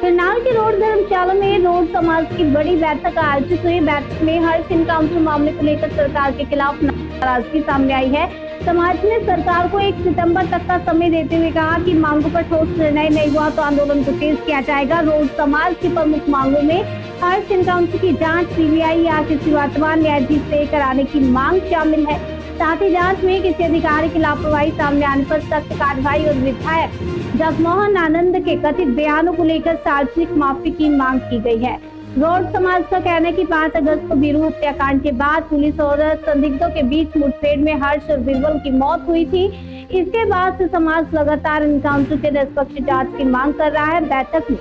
करनाल के रोड धर्मशाला में रोड समाज की बड़ी बैठक आयोजित हुई। बैठक में हर्ष इनकाउंटर मामले को लेकर सरकार के खिलाफ नाराजगी सामने आई है। समाज ने सरकार को 1 सितंबर तक का समय देते हुए कहा कि मांगों पर ठोस निर्णय नहीं हुआ तो आंदोलन को तेज किया जाएगा। रोड समाज की प्रमुख मांगों में हर्ष इनकाउंटर की जांच सीबीआई या किसी वर्तमान न्यायाधीश से कराने की मांग शामिल है। साथ ही जांच में किसी अधिकारी की लापरवाही सामने आने पर सख्त कार्रवाई और विधायक जगमोहन आनंद के कथित बयानों को लेकर सार्वजनिक माफी की मांग की गई है। रोड समाज का कहना है कि 5 अगस्त को बीरू हत्याकांड के बाद पुलिस और संदिग्धों के बीच मुठभेड़ में हर्ष और बीरबल की मौत हुई थी। इसके बाद से समाज लगातार इनकाउंटर के निष्पक्ष जांच की मांग कर रहा है। बैठक में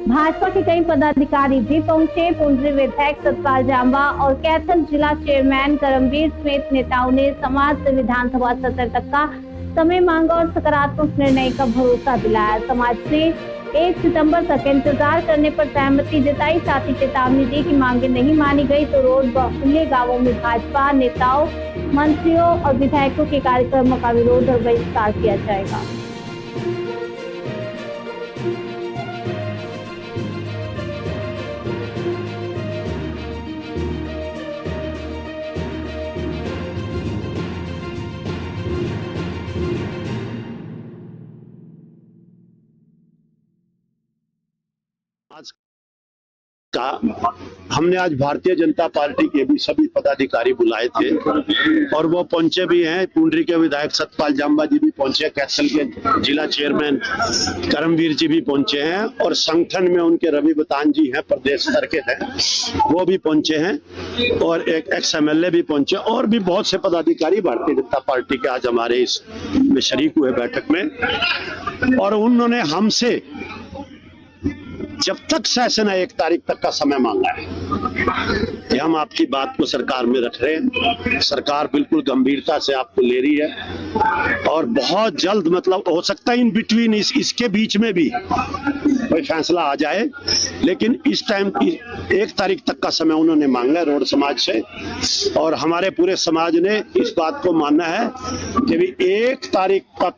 भाजपा के कई पदाधिकारी भी पहुंचे। पुंडरी विधायक सतपाल जांबा और कैथल जिला चेयरमैन करमवीर समेत नेताओं ने समाज से विधानसभा सत्र तक का समय मांगा और सकारात्मक निर्णय का भरोसा दिलाया। समाज ने 1 सितंबर तक इंतजार करने पर सहमति जताई। साथ ही चेतावनी दी कि मांगे नहीं मानी गई तो रोड व खुले गाँवों में भाजपा नेताओं, मंत्रियों और विधायकों के कार्यक्रमों का विरोध और बहिष्कार किया जाएगा। हमने आज भारतीय जनता पार्टी के भी सभी पदाधिकारी बुलाए थे और वो पहुंचे भी हैं। पुंडरी के विधायक सतपाल जांबा जी भी पहुंचे, कैथल के जिला चेयरमैन करमवीर जी भी पहुंचे हैं और संगठन में उनके रवि बतान जी हैं, प्रदेश स्तर के हैं, वो भी पहुंचे हैं और एक एक्स MLA भी पहुंचे और भी बहुत से पदाधिकारी भारतीय जनता पार्टी के आज हमारे इस में शरीक हुए बैठक में। और उन्होंने हमसे जब तक सेशन है 1 तारीख तक का समय मांगा है कि हम आपकी बात को सरकार में रख रहे हैं। सरकार बिल्कुल गंभीरता से आपको ले रही है और बहुत जल्द, मतलब हो सकता है इन बिटवीन इसके बीच में भी कोई फैसला आ जाए, लेकिन इस टाइम 1 तारीख तक का समय उन्होंने मांगा है रोड समाज से। और हमारे पूरे समाज ने इस बात को माना है कि भी 1 तारीख तक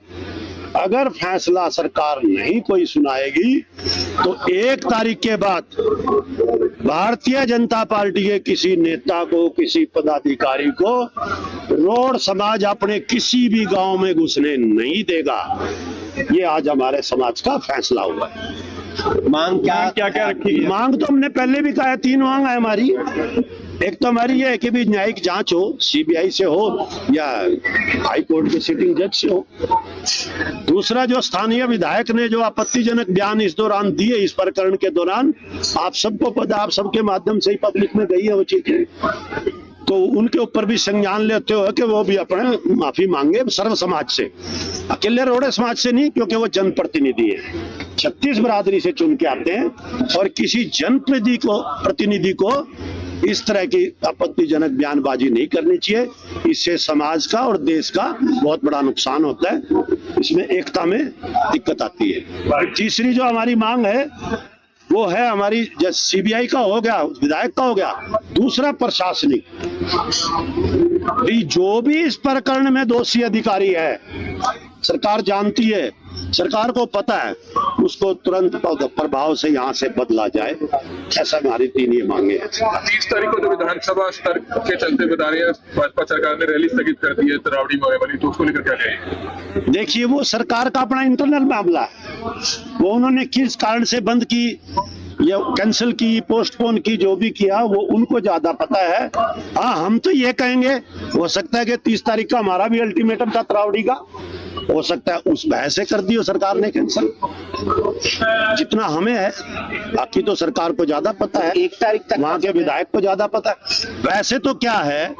अगर फैसला सरकार नहीं कोई सुनाएगी तो 1 तारीख के बाद भारतीय जनता पार्टी के किसी नेता को, किसी पदाधिकारी को रोड समाज अपने किसी भी गांव में घुसने नहीं देगा। ये आज हमारे समाज का फैसला हुआ है। मांग क्या रखी है? मांग तो हमने पहले भी कहा है, 3 मांग है हमारी। एक तो हमारी ये है कि भी न्यायिक जांच हो, CBI से हो या हाई कोर्ट के सिटिंग जज से हो। दूसरा, जो स्थानीय विधायक ने जो आपत्तिजनक बयान इस दौरान दिए, इस प्रकरण के दौरान, आप सबको पता, आप सबके माध्यम से ही पब्लिक में गई है वो चीजें, तो उनके ऊपर भी संज्ञान लेते हुए कि वो भी अपने माफी मांगे सर्व समाज से, अकेले रोड समाज से नहीं, क्योंकि वो जनप्रतिनिधि है, 36 बरादरी से चुन के आते हैं और किसी जनप्रतिनिधि को इस तरह की आपत्तिजनक बयानबाजी नहीं करनी चाहिए। इससे समाज का और देश का बहुत बड़ा नुकसान होता है, इसमें एकता में दिक्कत आती है। तीसरी जो हमारी मांग है वो है हमारी, जैसे CBI का हो गया, विधायक का हो गया, दूसरा प्रशासनिक, जो भी इस प्रकरण में दोषी अधिकारी है, सरकार जानती है, सरकार को पता है, उसको तुरंत प्रभाव से यहाँ से बदला जाए। ऐसा हमारी 3 ये मांगे हैं। 30 तारीख को जो विधानसभा स्तर के चलते बता रही है भाजपा सरकार ने रैली स्थगित कर दी है तरावड़ी में वाली, तो उसको लेकर क्या कहेंगे? देखिए, वो सरकार का अपना इंटरनल मामला है, वो उन्होंने किस कारण से बंद की या कैंसिल की, पोस्टपोन की, जो भी किया वो उनको ज्यादा पता है। हाँ, हम तो ये कहेंगे, हो सकता है कि 30 तारीख का हमारा भी अल्टीमेटम था तरावड़ी का, हो सकता है उस बहस से कर दी हो सरकार ने कैंसिल, जितना हमें है, बाकी तो सरकार को ज्यादा पता है, 1 तारीख तक वहां के विधायक को ज्यादा पता है। वैसे तो क्या है,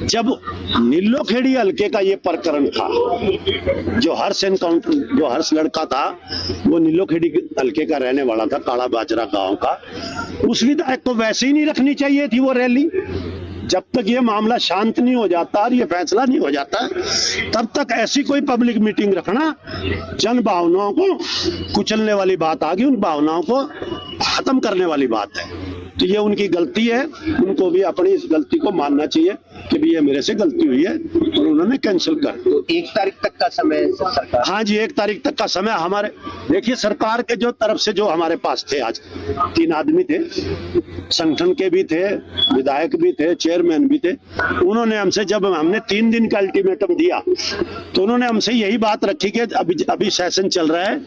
जब नीलोखेड़ी हल्के का ये प्रकरण था, जो हर्ष एनकाउंटर, जो हर्ष लड़का था वो नीलोखेड़ी हल्के का रहने वाला था, काला बाजरा गांव का, उस विधायक को वैसे ही नहीं रखनी चाहिए थी वो रैली। जब तक ये मामला शांत नहीं हो जाता और ये फैसला नहीं हो जाता, तब तक ऐसी कोई पब्लिक मीटिंग रखना जन भावनाओं को कुचलने वाली बात आ गई, उन भावनाओं को खत्म करने वाली बात है। तो ये उनकी गलती है, उनको भी अपनी इस गलती को मानना चाहिए। कि भी ये मेरे से गलती हुई है और उन्होंने कैंसिल कर। तो 1 तारीख तक का समय है सरकार। हाँ जी, 1 तारीख तक का समय हमारे, देखिए सरकार के जो तरफ से जो हमारे पास थे, आज 3 आदमी थे, संगठन के भी थे, विधायक भी थे, चेयरमैन भी थे। उन्होंने हमसे, जब हमने 3 दिन का अल्टीमेटम दिया तो उन्होंने हमसे यही बात रखी कि अभी सेशन चल रहा है,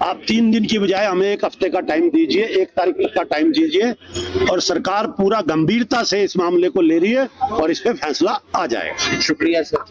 आप 3 दिन की बजाय हमें 1 हफ्ते का टाइम दीजिए, 1 तारीख तक का टाइम दीजिए। और सरकार पूरा गंभीरता से इस मामले को ले रही है और इस पे फैसला आ जाएगा। शुक्रिया सर।